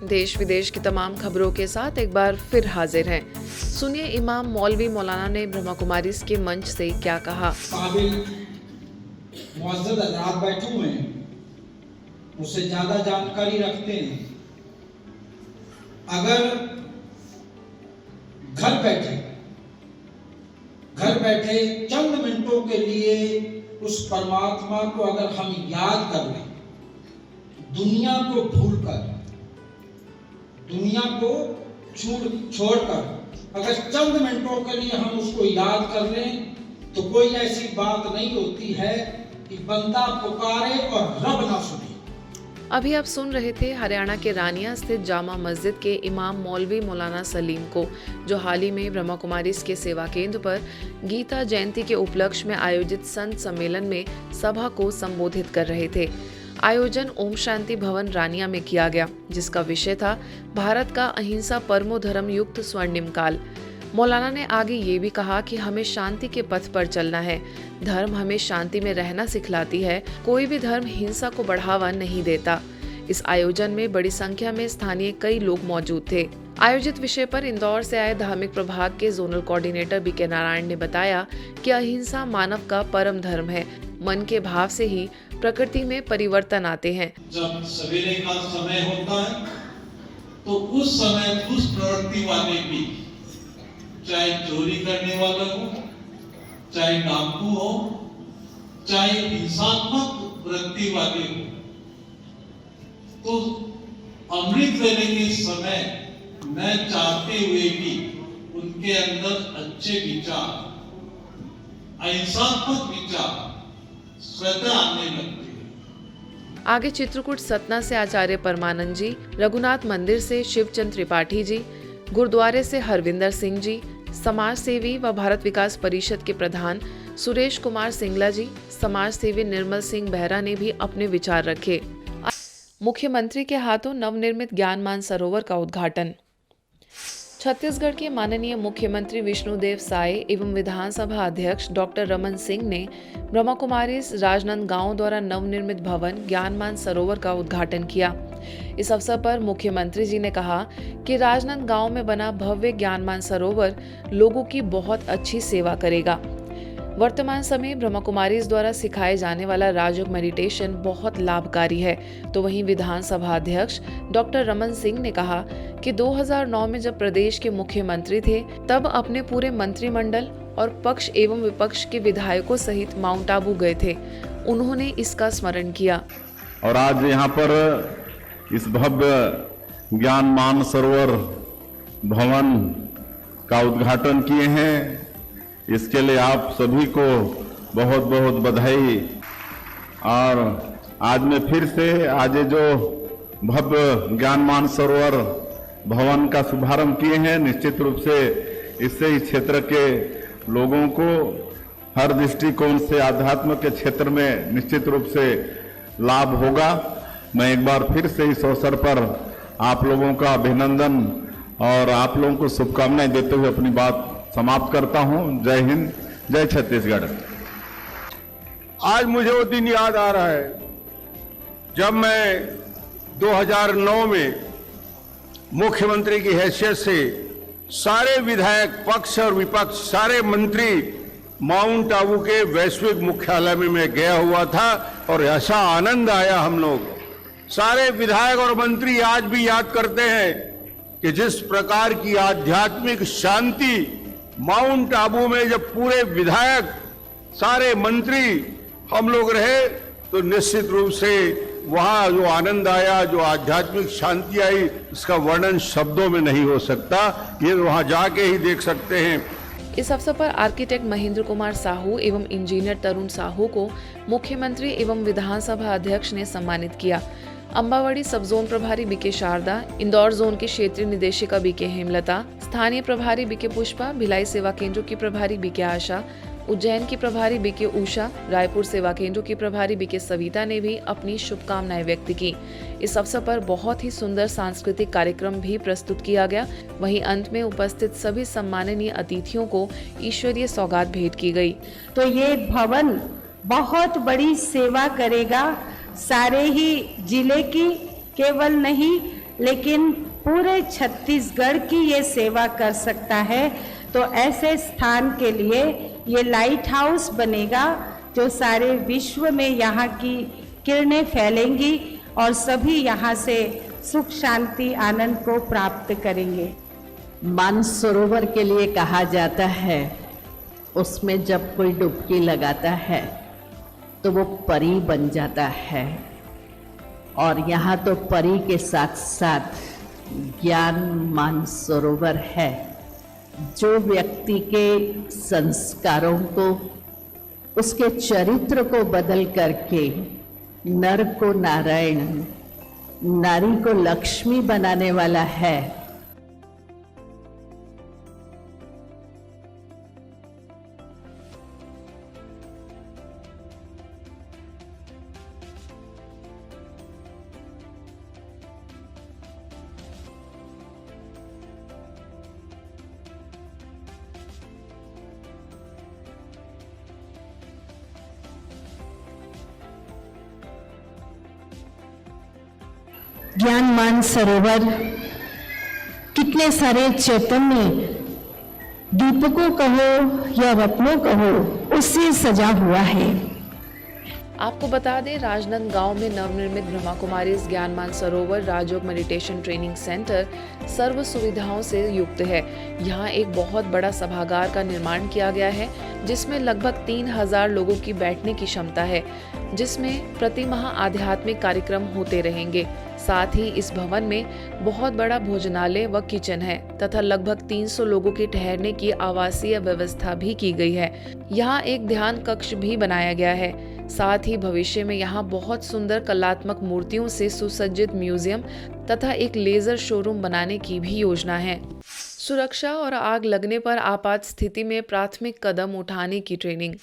देश विदेश की तमाम खबरों के साथ एक बार फिर हाजिर हैं। सुनिए इमाम मौलवी मौलाना ने ब्रह्मा कुमारीज के मंच से क्या कहा। काबिल मुअज़्ज़ज़ हज़रात बैठे हुए हैं, मुझसे ज़्यादा जानकारी रखते हैं। अगर घर बैठे चंद मिनटों के लिए उस परमात्मा को अगर हम याद कर लें, दुनिया को भूलकर, दुनिया को छोड़कर अगर चंद मिनटों के लिए हम उसको याद कर लें, तो कोई ऐसी बात नहीं होती है कि बंदा पुकारे और रब ना सुने। अभी आप सुन रहे थे हरियाणा के रानिया स्थित जामा मस्जिद के इमाम मौलवी मौलाना सलीम को, जो हाल ही में ब्रह्मा कुमारीज के सेवा केंद्र पर गीता जयंती के उपलक्ष्य में आयोजित संत सम्मेलन में सभा को संबोधित कर रहे थे। आयोजन ओम शांति भवन रानिया में किया गया, जिसका विषय था भारत का अहिंसा परमो धर्म युक्त स्वर्णिम काल। मौलाना ने आगे ये भी कहा कि हमें शांति के पथ पर चलना है। धर्म हमें शांति में रहना सिखलाती है। कोई भी धर्म हिंसा को बढ़ावा नहीं देता। इस आयोजन में बड़ी संख्या में स्थानीय कई लोग मौजूद थे। आयोजित विषय पर इंदौर से आए धार्मिक प्रभाग के जोनल कोऑर्डिनेटर बीके नारायण ने बताया कि अहिंसा मानव का परम धर्म है। मन के भाव से ही प्रकृति में परिवर्तन आते हैं। जब सवेरे का समय होता है तो उस समय दुष्ट प्रवृत्ति वाले भी, चाहे चोरी करने वाला हो, चाहे डाकू हो, चाहे हिंसात्मक वृत्ति वाले हो, तो अमृत लेने के समय न चाहते हुए भी उनके अंदर अच्छे विचार, अहिंसात्मक विचार स्वतः आने लगते हैं। आगे चित्रकूट सतना से आचार्य परमानंद जी, रघुनाथ मंदिर से शिवचंद त्रिपाठी जी, गुरुद्वारे से हरविंदर सिंह जी, समाज सेवी व भारत विकास परिषद के प्रधान सुरेश कुमार सिंगला जी, समाज सेवी निर्मल सिंह बेहरा ने भी अपने विचार रखे। मुख्यमंत्री के हाथों नवनिर्मित ज्ञान सरोवर का उद्घाटन। छत्तीसगढ़ के माननीय मुख्यमंत्री विष्णुदेव साय एवं विधानसभा अध्यक्ष डॉक्टर रमन सिंह ने ब्रह्मा कुमारीज राजनांदगांव द्वारा नवनिर्मित भवन ज्ञान सरोवर का उद्घाटन किया। इस अवसर पर मुख्यमंत्री जी ने कहा कि राजनांदगांव में बना भव्य ज्ञान सरोवर लोगों की बहुत अच्छी सेवा करेगा। वर्तमान समय ब्रह्मा कुमारीज द्वारा सिखाए जाने वाला राजयोग मेडिटेशन बहुत लाभकारी है। तो वहीं विधानसभा अध्यक्ष डॉक्टर रमन सिंह ने कहा कि 2009 में जब प्रदेश के मुख्यमंत्री थे, तब अपने पूरे मंत्रिमंडल और पक्ष एवं विपक्ष के विधायकों सहित माउंट आबू गए थे। उन्होंने इसका स्मरण किया और आज यहाँ पर इस भव्य ज्ञान सरोवर भवन का उद्घाटन किए हैं। इसके लिए आप सभी को बहुत बहुत बधाई। और आज मैं फिर से आज जो भव्य ज्ञान सरोवर भवन का शुभारंभ किए हैं, निश्चित रूप से इससे इस क्षेत्र के लोगों को हर दृष्टिकोण से आध्यात्म के क्षेत्र में निश्चित रूप से लाभ होगा। मैं एक बार फिर से इस अवसर पर आप लोगों का अभिनंदन और आप लोगों को शुभकामनाएं देते हुए अपनी बात समाप्त करता हूं। जय हिंद, जय छत्तीसगढ़। आज मुझे वो दिन याद आ रहा है जब मैं 2009 में मुख्यमंत्री की हैसियत से सारे विधायक, पक्ष और विपक्ष, सारे मंत्री माउंट आबू के वैश्विक मुख्यालय में मैं गया हुआ था और ऐसा आनंद आया। हम लोग सारे विधायक और मंत्री आज भी याद करते हैं कि जिस प्रकार की आध्यात्मिक शांति माउंट आबू में जब पूरे विधायक, सारे मंत्री हम लोग रहे, तो निश्चित रूप से वहां जो आनंद आया, जो आध्यात्मिक शांति आई, इसका वर्णन शब्दों में नहीं हो सकता। ये वहां जाके ही देख सकते हैं। इस अवसर पर आर्किटेक्ट महेंद्र कुमार साहू एवं इंजीनियर तरुण साहू को मुख्यमंत्री एवं विधानसभा अध्यक्ष ने सम्मानित किया। अंबावड़ी सब जोन प्रभारी बीके शारदा, इंदौर जोन की क्षेत्रीय निदेशिका बीके हेमलता, स्थानीय प्रभारी बीके पुष्पा, भिलाई सेवा केंद्रों की प्रभारी बीके आशा, उज्जैन की प्रभारी बीके उषा, रायपुर सेवा केंद्रों की प्रभारी बीके सविता ने भी अपनी शुभकामनाएं व्यक्त की। इस अवसर पर बहुत ही सुंदर सांस्कृतिक कार्यक्रम भी प्रस्तुत किया गया। वहीं अंत में उपस्थित सभी सम्माननीय अतिथियों को ईश्वरीय सौगात भेंट की गई। तो ये भवन बहुत बड़ी सेवा करेगा सारे ही जिले की, केवल नहीं लेकिन पूरे छत्तीसगढ़ की ये सेवा कर सकता है, तो ऐसे स्थान के लिए ये लाइट हाउस बनेगा जो सारे विश्व में यहाँ की किरणें फैलेंगी और सभी यहाँ से सुख शांति आनंद को प्राप्त करेंगे। मानसरोवर के लिए कहा जाता है, उसमें जब कोई डुबकी लगाता है तो वो परी बन जाता है, और यहाँ तो परी के साथ साथ ज्ञान मानसरोवर है, जो व्यक्ति के संस्कारों को, उसके चरित्र को बदल करके नर को नारायण, नारी को लक्ष्मी बनाने वाला है। ज्ञान मानसरोवर कितने सारे चैतन्य दीपकों कहो या रत्नों कहो, उससे सजा हुआ है। आपको बता दें, राजनांदगांव में नवनिर्मित ब्रह्मा कुमारी ज्ञान मानसरोवर राजयोग मेडिटेशन ट्रेनिंग सेंटर सर्व सुविधाओं से युक्त है। यहाँ एक बहुत बड़ा सभागार का निर्माण किया गया है, जिसमें लगभग 3000 लोगों की बैठने की क्षमता है, जिसमें प्रति माह आध्यात्मिक कार्यक्रम होते रहेंगे। साथ ही इस भवन में बहुत बड़ा भोजनालय व किचन है तथा लगभग 300 लोगों के ठहरने की आवासीय व्यवस्था भी की गई है। यहाँ एक ध्यान कक्ष भी बनाया गया है। साथ ही भविष्य में यहाँ बहुत सुंदर कलात्मक मूर्तियों से सुसज्जित म्यूजियम तथा एक लेजर शोरूम बनाने की भी योजना है। सुरक्षा और आग लगने पर आपात स्थिति में प्राथमिक कदम उठाने की ट्रेनिंग।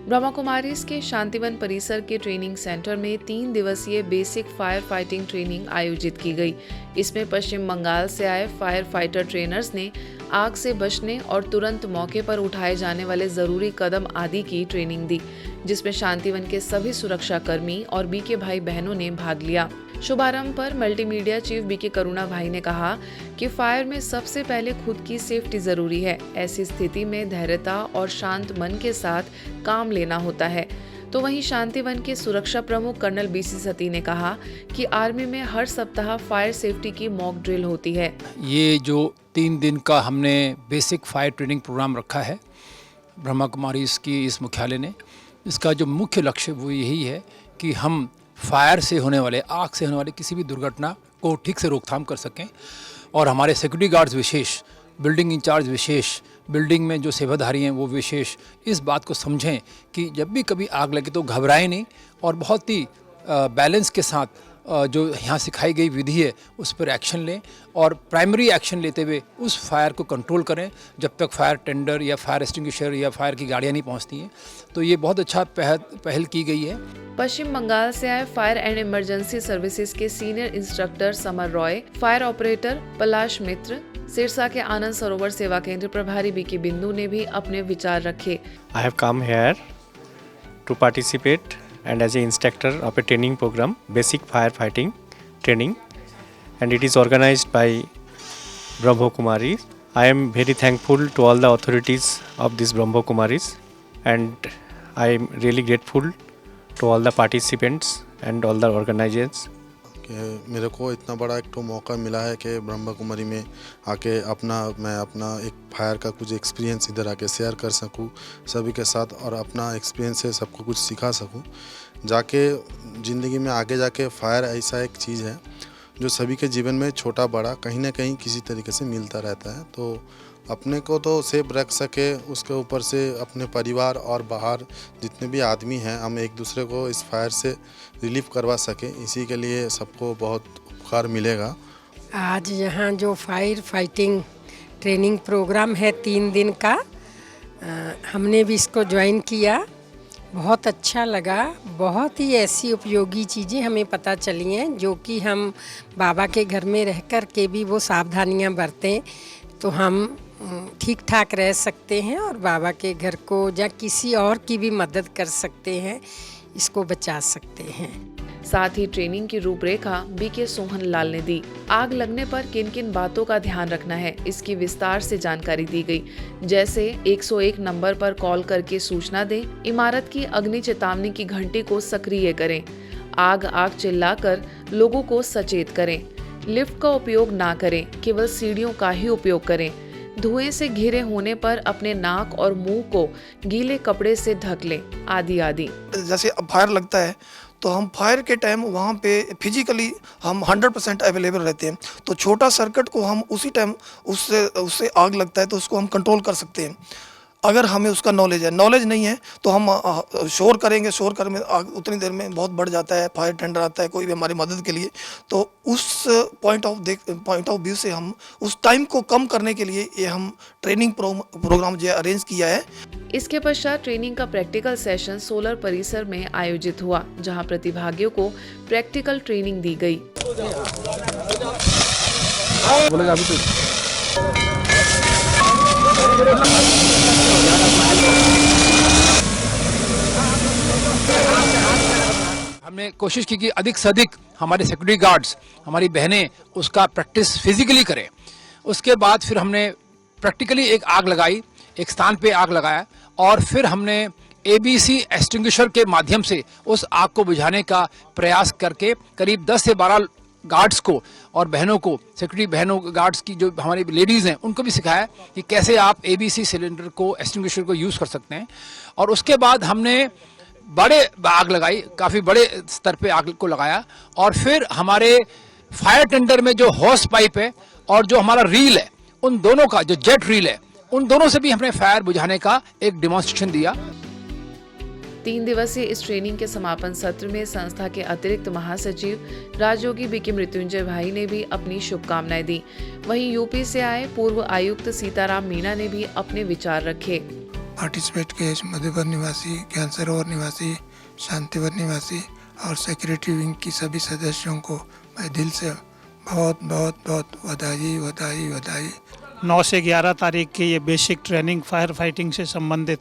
ब्रह्मा कुमारीज के शांतिवन परिसर के ट्रेनिंग सेंटर में 3 दिवसीय बेसिक फायर फाइटिंग ट्रेनिंग आयोजित की गई। इसमें पश्चिम बंगाल से आए फायर फाइटर ट्रेनर्स ने आग से बचने और तुरंत मौके पर उठाए जाने वाले जरूरी कदम आदि की ट्रेनिंग दी, जिसमें शांतिवन के सभी सुरक्षा कर्मी और बीके भाई बहनों ने भाग लिया। शुभारंभ पर मल्टीमीडिया चीफ बीके करुणा भाई ने कहा कि फायर में सबसे पहले खुद की सेफ्टी जरूरी है। ऐसी स्थिति में धैर्यता और शांत मन के साथ काम लेना होता है। तो वहीं शांतिवन के सुरक्षा प्रमुख कर्नल बीसी सती ने कहा कि आर्मी में हर सप्ताह फायर सेफ्टी की मॉक ड्रिल होती है। ये जो 3 दिन का हमने बेसिक फायर ट्रेनिंग प्रोग्राम रखा है ब्रह्मा कुमारीज की इस मुख्यालय ने, इसका जो मुख्य लक्ष्य वो यही है कि हम फायर से होने वाले, आग से होने वाले किसी भी दुर्घटना को ठीक से रोकथाम कर सकें, और हमारे सिक्योरिटी गार्ड्स विशेष, बिल्डिंग इंचार्ज विशेष, बिल्डिंग में जो सेवाधारी हैं वो विशेष इस बात को समझें कि जब भी कभी आग लगे तो घबराएं नहीं, और बहुत ही बैलेंस के साथ जो यहाँ सिखाई गई विधि है उस पर एक्शन लें, और प्राइमरी एक्शन लेते हुए उस फायर को कंट्रोल करें जब तक फायर टेंडर या फायर एक्सटिंग्विशर या फायर की गाड़ियाँ नहीं पहुँचती हैं। तो ये बहुत अच्छा पहल की गई है। पश्चिम बंगाल से आए फायर एंड इमरजेंसी सर्विसेज के senior instructor Samar Roy, fire operator Palash Mitra, Sirsa के आनंद सरोवर सेवा केंद्र प्रभारी बीके बिंदु ने भी अपने विचार रखे। I have come here to participate and as an instructor of a training program, basic firefighting training, and it is organized by Brahma Kumaris. I am very thankful to all the authorities of this Brahma Kumaris, and I am really grateful to all the participants and all the organizers. कि मेरे को इतना बड़ा एक तो मौका मिला है कि ब्रह्मा कुमारी में आके मैं अपना एक फायर का कुछ एक्सपीरियंस इधर आके शेयर कर सकूं सभी के साथ, और अपना एक्सपीरियंस से सबको कुछ सिखा सकूं। जाके ज़िंदगी में आगे जाके फायर ऐसा एक चीज़ है जो सभी के जीवन में छोटा बड़ा कहीं ना कहीं किसी तरीके से मिलता रहता है। तो अपने को तो सेफ रख सके, उसके ऊपर से अपने परिवार और बाहर जितने भी आदमी हैं हम एक दूसरे को इस फायर से रिलीफ करवा सके, इसी के लिए सबको बहुत उपकार मिलेगा। आज यहाँ जो फायर फाइटिंग ट्रेनिंग प्रोग्राम है 3 दिन का, हमने भी इसको ज्वाइन किया, बहुत अच्छा लगा। बहुत ही ऐसी उपयोगी चीज़ें हमें पता चली हैं जो कि हम बाबा के घर में रह कर के भी वो सावधानियाँ बरतें तो हम ठीक ठाक रह सकते हैं और बाबा के घर को या किसी और की भी मदद कर सकते हैं, इसको बचा सकते हैं। साथ ही ट्रेनिंग की रूपरेखा बीके सोहन लाल ने दी। आग लगने पर किन किन बातों का ध्यान रखना है, इसकी विस्तार से जानकारी दी गई। जैसे 101 नंबर पर कॉल करके सूचना दें, इमारत की अग्नि चेतावनी की घंटी को सक्रिय करें, आग चिल्लाकर लोगों को सचेत करें, लिफ्ट का उपयोग ना करें, केवल सीढ़ियों का ही उपयोग करें, धुएं से घिरे होने पर अपने नाक और मुंह को गीले कपड़े से ढक लें, आदि आदि। जैसे अब फायर लगता है तो हम फायर के टाइम वहाँ पे फिजिकली हम 100% अवेलेबल रहते हैं, तो छोटा सर्किट को हम उसी टाइम उससे आग लगता है तो उसको हम कंट्रोल कर सकते हैं अगर हमें उसका नॉलेज है। नॉलेज नहीं है तो हम शोर करेंगे, शोर कर में आग उतनी देर में बहुत बढ़ जाता है, फायर टेंडर आता है कोई भी हमारी मदद के लिए, तो उस पॉइंट ऑफ व्यू से हम उस टाइम को कम करने के लिए ये हम ट्रेनिंग प्रोग्राम जो अरेंज किया है। इसके पश्चात ट्रेनिंग का प्रैक्टिकल सेशन सोलर परिसर में आयोजित हुआ, जहां प्रतिभागियों को प्रैक्टिकल ट्रेनिंग दी गई। हमने कोशिश की कि अधिक से अधिक हमारे सिक्योरिटी गार्ड्स, हमारी बहनें उसका प्रैक्टिस फिजिकली करें। उसके बाद फिर हमने प्रैक्टिकली एक आग लगाई, एक स्थान पे आग लगाया और फिर हमने ABC एक्सटिंग्विशर के माध्यम से उस आग को बुझाने का प्रयास करके करीब 10 से 12 गार्ड्स को और बहनों को, सिक्योरिटी बहनों गार्ड्स की जो हमारी लेडीज़ हैं उनको भी सिखाया कि कैसे आप ABC सिलेंडर को, एक्सटिंग्विशर को यूज़ कर सकते हैं। और उसके बाद हमने बड़े आग लगाई, काफ़ी बड़े स्तर पे आग को लगाया और फिर हमारे फायर टेंडर में जो हॉस पाइप है और जो हमारा रील है, उन दोनों का जो जेट रील है, उन दोनों से भी हमने फायर बुझाने का एक डेमोन्स्ट्रेशन दिया। 3 दिवसीय इस ट्रेनिंग के समापन सत्र में संस्था के अतिरिक्त महासचिव राजयोगी बीके मृत्युंजय भाई ने भी अपनी शुभकामनाएं दी। वहीं यूपी से आए पूर्व आयुक्त सीताराम मीणा ने भी अपने विचार रखे। पार्टिसिपेट के मधुबन निवासी, ज्ञान सरोवर निवासी, शांतिवन निवासी और सेक्रेटरी विंग की सभी सदस्यों को मैं दिल से बहुत बहुत बहुत बधाई। 9 से 11 तारीख की ये बेसिक ट्रेनिंग फायर फाइटिंग से संबंधित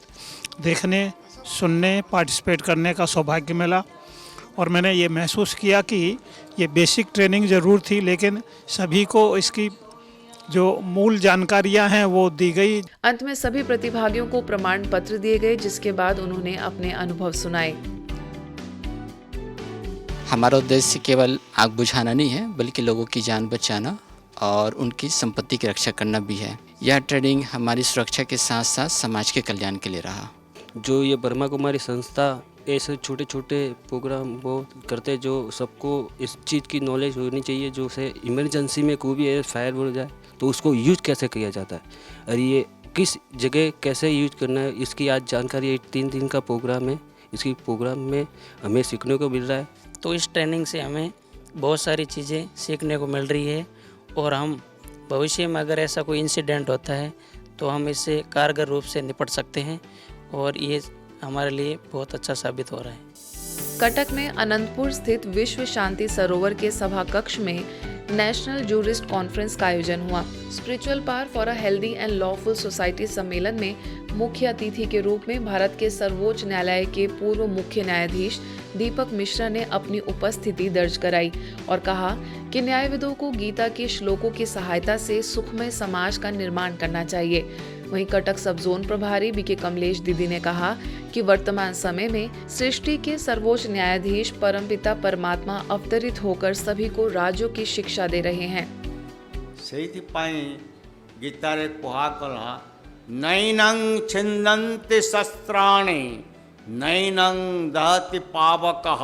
देखने, सुनने, पार्टिसिपेट करने का सौभाग्य मिला और मैंने ये महसूस किया कि ये बेसिक ट्रेनिंग ज़रूर थी, लेकिन सभी को इसकी जो मूल जानकारियां हैं वो दी गई। अंत में सभी प्रतिभागियों को प्रमाण पत्र दिए गए, जिसके बाद उन्होंने अपने अनुभव सुनाए। हमारा उद्देश्य केवल आग बुझाना नहीं है, बल्कि लोगों की जान बचाना और उनकी संपत्ति की रक्षा करना भी है। यह ट्रेनिंग हमारी सुरक्षा के साथ साथ समाज के कल्याण के लिए रहा। जो ये ब्रह्मा कुमारी संस्था ऐसे छोटे छोटे प्रोग्राम वो करते, जो सबको इस चीज़ की नॉलेज होनी चाहिए, जो से इमरजेंसी में कोई भी फायर हो जाए तो उसको यूज कैसे किया जाता है और ये किस जगह कैसे यूज करना है, इसकी आज जानकारी 3 दिन का प्रोग्राम है। इसकी प्रोग्राम में हमें सीखने को मिल रहा है। तो इस ट्रेनिंग से हमें बहुत सारी चीज़ें सीखने को मिल रही है और हम भविष्य में अगर ऐसा कोई इंसिडेंट होता है तो हम इससे कारगर रूप से निपट सकते हैं और ये हमारे लिए बहुत अच्छा साबित हो रहा है। कटक में अनंतपुर स्थित विश्व शांति सरोवर के सभा कक्ष में नेशनल जूरिस्ट कॉन्फ्रेंस का आयोजन हुआ। Spiritual power for a healthy and lawful society सम्मेलन में मुख्य अतिथि के रूप में भारत के सर्वोच्च न्यायालय के पूर्व मुख्य न्यायाधीश दीपक मिश्रा ने अपनी उपस्थिति दर्ज कराई और कहा कि न्यायविदों को गीता के श्लोकों की सहायता से सुखमय समाज का निर्माण करना चाहिए। वहीं कटक सब जोन प्रभारी बीके कमलेश दीदी ने कहा कि वर्तमान समय में सृष्टि के सर्वोच्च न्यायाधीश परमपिता परमात्मा अवतरित होकर सभी को राज्यों की शिक्षा दे रहे हैं। गीतारे कुहाकला नैनं छिन्दन्ति शस्त्राणि नैनं दहति पावकः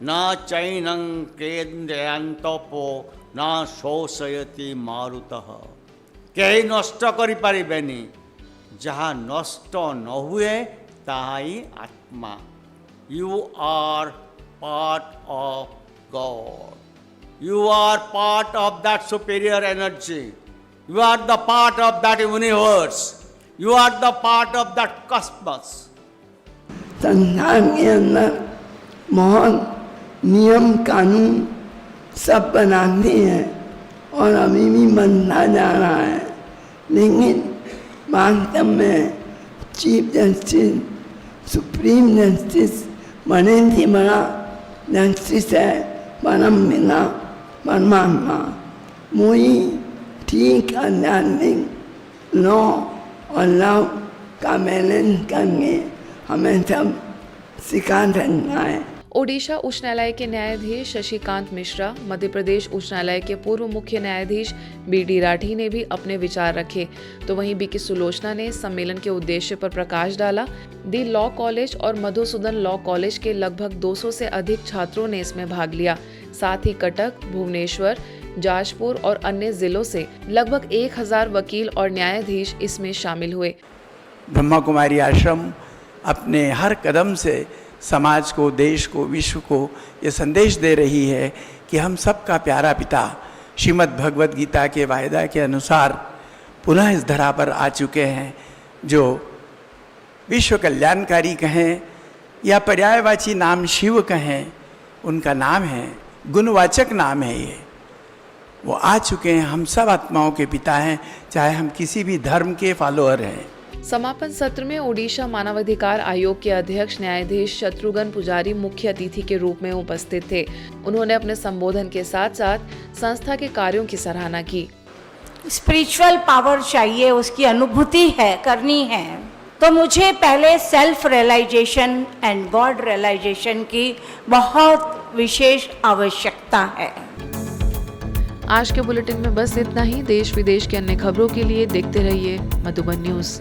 न चैनं केन्द्रयन्तपो न शोषयति मारुतः। केही नष्ट करि पारिबेनि, जहाँ नष्ट न हुए ताहा ही आत्मा। You are part of God, you are part of that superior energy, you are the part of that universe, you are the part of that cosmos. संसार के अंदर बहुत नियम कानून सब बनाते हैं और अभी भी बनता जा रहा है, लेकिन वास्तव में चीफ जस्टिस, सुप्रीम जस्टिस बने थे बड़ा दृष्टि परम बिना परमात्मा मुई ठीक आध्यात्मिक लॉ और लव का बैलेंस करके हमें सब सिखा सकता है। ओडिशा उच्च न्यायालय के न्यायाधीश शशिकांत मिश्रा, मध्य प्रदेश उच्च न्यायालय के पूर्व मुख्य न्यायाधीश बी.डी. राठी ने भी अपने विचार रखे, तो वहीं बी.के. सुलोचना ने सम्मेलन के उद्देश्य पर प्रकाश डाला। दी लॉ कॉलेज और मधुसूदन लॉ कॉलेज के लगभग 200 से अधिक छात्रों ने इसमें भाग लिया। साथ ही कटक, भुवनेश्वर, जाजपुर और अन्य जिलों से लगभग 1000 वकील और न्यायाधीश इसमें शामिल हुए। ब्रह्मा कुमारी आश्रम अपने हर कदम से समाज को, देश को, विश्व को ये संदेश दे रही है कि हम सबका प्यारा पिता श्रीमद् भगवद गीता के वायदा के अनुसार पुनः इस धरा पर आ चुके हैं, जो विश्व कल्याणकारी कहें या पर्यायवाची नाम शिव कहें, उनका नाम है, गुणवाचक नाम है ये। वो आ चुके हैं, हम सब आत्माओं के पिता हैं, चाहे हम किसी भी धर्म के फॉलोअर हैं। समापन सत्र में ओडिशा मानवाधिकार आयोग के अध्यक्ष न्यायाधीश शत्रुघ्न पुजारी मुख्य अतिथि के रूप में उपस्थित थे। उन्होंने अपने संबोधन के साथ साथ संस्था के कार्यों की सराहना की। स्पिरिचुअल पावर चाहिए, उसकी अनुभूति है, करनी है, तो मुझे पहले self realisation and God realisation की बहुत विशेष आवश्यकता है। आज के बुलेटिन में बस इतना ही। देश विदेश की अन्य खबरों के लिए देखते रहिए मधुबन न्यूज।